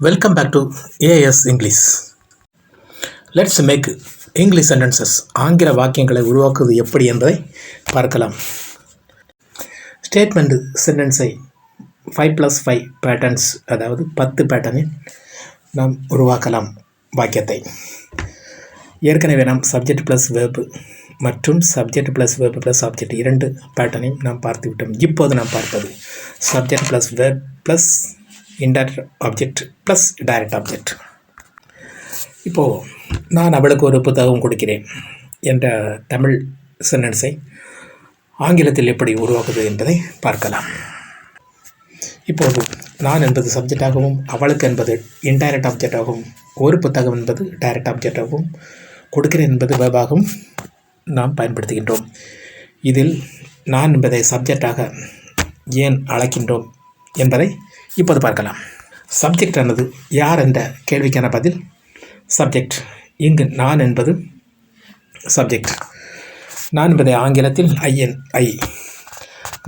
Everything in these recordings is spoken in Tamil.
Welcome back to AIS English. Let's make English sentences. ஆங்கில வாக்கியங்களை உருவாக்குவது எப்படி என்பதை பார்க்கலாம். ஸ்டேட்மெண்ட் சென்டென்ஸை 5+5 பேட்டர்ன்ஸ், அதாவது 10 பேட்டர்னில் நாம் உருவாக்கலாம் வாக்கியத்தை. ஏற்கனவே நாம் சப்ஜெக்ட் ப்ளஸ் வேர்பு மற்றும் subject plus verb plus object இரண்டு பேட்டர்னையும் நாம் பார்த்து விட்டோம். இப்போது நாம் பார்ப்பது subject plus verb plus indirect object plus direct object. இப்போது நான் அவளுக்கு ஒரு புத்தகம் கொடுக்கிறேன் என்ற தமிழ் சென்டென்ஸை ஆங்கிலத்தில் எப்படி உருவாக்குவது என்பதை பார்க்கலாம். இப்போது நான் என்பது சப்ஜெக்டாகவும் அவளுக்கு என்பது இன்டைரக்ட் ஆப்ஜெக்டாகவும் ஒரு புத்தகம் என்பது டைரக்ட் ஆப்ஜெக்டாகவும் கொடுக்கிறேன் என்பது வேர்பாகவும் நாம் பயன்படுத்துகின்றோம். இதில் நான் என்பதை சப்ஜெக்டாக ஏன் அழைக்கின்றோம் என்பதை இப்போது பார்க்கலாம். சப்ஜெக்ட் ஆனது யார் என்ற கேள்விக்கான பதில் சப்ஜெக்ட். இங்கு நான் என்பது சப்ஜெக்ட். நான் என்பதை ஆங்கிலத்தில் ஐ.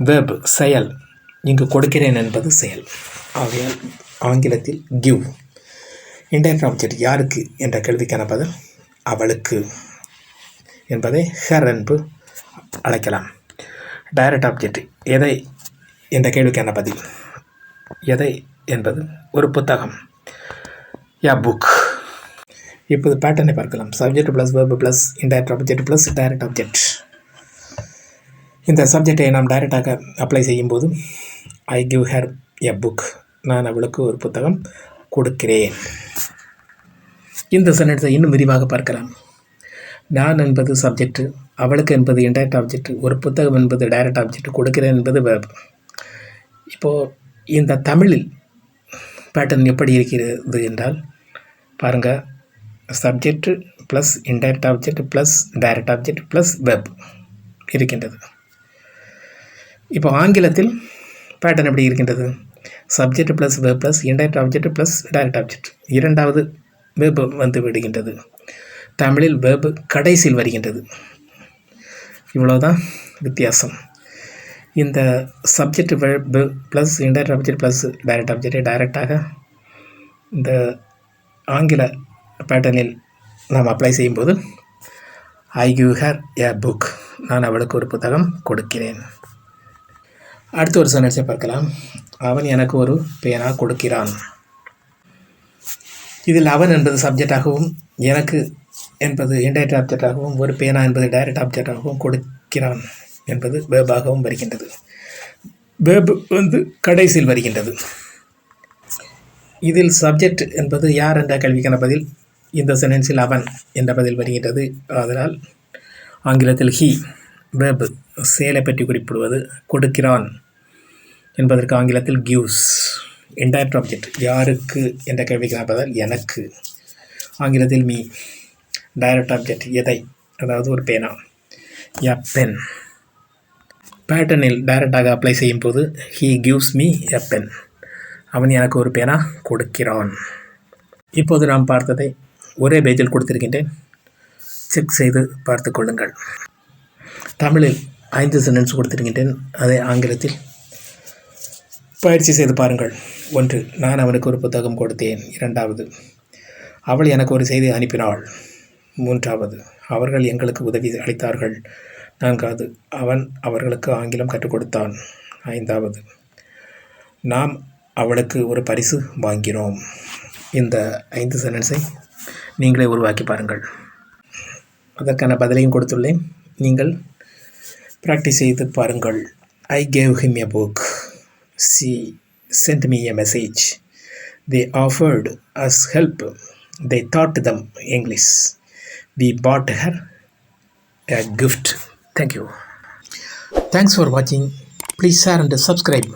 வேர்ப் செயல். இங்கு கொடுக்கிறேன் என்பது செயல். ஆகையால் ஆங்கிலத்தில் கிவ். இன்டைரக்ட் ஆப்ஜெக்ட் யாருக்கு என்ற கேள்விக்கான பதில் அவளுக்கு என்பதை ஹர் என்று அழைக்கலாம். டைரக்ட் ஆப்ஜெக்ட் எதை என்ற கேள்விக்கான பதில் எதை என்பது ஒரு புத்தகம், யா புக். இப்போது பேட்டர்னை பார்க்கலாம். Subject plus verb plus indirect object plus direct object. இந்த சப்ஜெக்டை நாம் டைரெக்டாக அப்ளை செய்யும்போது I give her a book. நான் அவளுக்கு ஒரு புத்தகம் கொடுக்கிறேன். இந்த சென்டென்ஸை இன்னும் விரிவாக பார்க்கலாம். நான் என்பது சப்ஜெக்ட், அவளுக்கு என்பது இன்டைரக்ட் ஆப்ஜெக்ட், ஒரு புத்தகம் என்பது டைரக்ட் ஆப்ஜெக்ட், கொடுக்கிறேன் என்பது வேர்ப். இப்போது இந்த தமிழில் பேட்டர்ன் எப்படி இருக்கிறது என்றால் பாருங்கள். Subject plus indirect object plus direct object plus verb இருக்கின்றது. இப்போ ஆங்கிலத்தில் பேட்டர்ன் எப்படி இருக்கின்றது? Subject plus verb plus indirect object plus direct object, இரண்டாவது வெப் வந்து விடுகின்றது. தமிழில் வெப் கடைசியில் வருகின்றது. இவ்வளோதான் வித்தியாசம். இந்த subject verb plus indirect object plus direct ஆப்ஜெக்டை டைரெக்டாக இந்த ஆங்கில பேட்டர்னில் நாம் அப்ளை செய்யும்போது I give her a book. நான் அவளுக்கு ஒரு புத்தகம் கொடுக்கிறேன். அடுத்த ஒரு சென்டென்ஸை பார்க்கலாம். அவன் எனக்கு ஒரு பேனா கொடுக்கிறான். இதில் அவன் என்பது சப்ஜெக்டாகவும் எனக்கு என்பது இன்டைரக்ட் ஆப்ஜெக்டாகவும் ஒரு பேனா என்பது டைரக்ட் ஆப்ஜெக்டாகவும் கொடுக்கிறான் என்பது வேர்பாகவும் வருகின்றது. வேர்பு வந்து கடைசியில் வருகின்றது. இதில் சப்ஜெக்ட் என்பது யார் என்ற கேள்விக்கான பதில் இந்த சென்டென்ஸில் அவன் என்ற பதில் வருகின்றது. அதனால் ஆங்கிலத்தில் ஹி. வேர்பு செயலை பற்றி குறிப்பிடுவது. கொடுக்கிறான் என்பதற்கு ஆங்கிலத்தில் கிவ்ஸ். இன்டைரக்ட் ஆப்ஜெக்ட் யாருக்கு என்ற கேள்விக்கான பதில் எனக்கு, ஆங்கிலத்தில் மீ. டைரக்ட் ஆப்ஜெக்ட் எதை, அதாவது ஒரு பேனா, எ பென். பேட்டர்னில் டைரெக்டாக அப்ளை செய்யும் போது he gives me a pen. அவன் எனக்கு ஒரு பேனா கொடுக்கிறான். இப்போது நாம் பார்த்ததை ஒரே பேஜில் கொடுத்திருக்கின்றேன். செக் செய்து பார்த்து கொள்ளுங்கள். தமிழில் 5 சென்டென்ஸ் கொடுத்திருக்கின்றேன். அதை ஆங்கிலத்தில் பயிற்சி செய்து பாருங்கள். 1. நான் அவனுக்கு ஒரு புத்தகம் கொடுத்தேன். 2. அவள் எனக்கு ஒரு செய்தி அனுப்பினாள். 3. அவர்கள் எங்களுக்கு உதவி அளித்தார்கள். 4. அவன் அவர்களுக்கு ஆங்கிலம் கற்றுக் கொடுத்தான். 5. நாம் அவளுக்கு ஒரு பரிசு வாங்கினோம். இந்த 5 சென்டென்ஸை நீங்களே உருவாக்கி பாருங்கள். அதற்கான பதிலையும் கொடுத்துள்ளேன். நீங்கள் ப்ராக்டிஸ் செய்து பாருங்கள். I gave him a book. She sent me a message. They offered us help. They taught them English. We bought her a gift. Thank you. Thanks for watching. Please share and subscribe.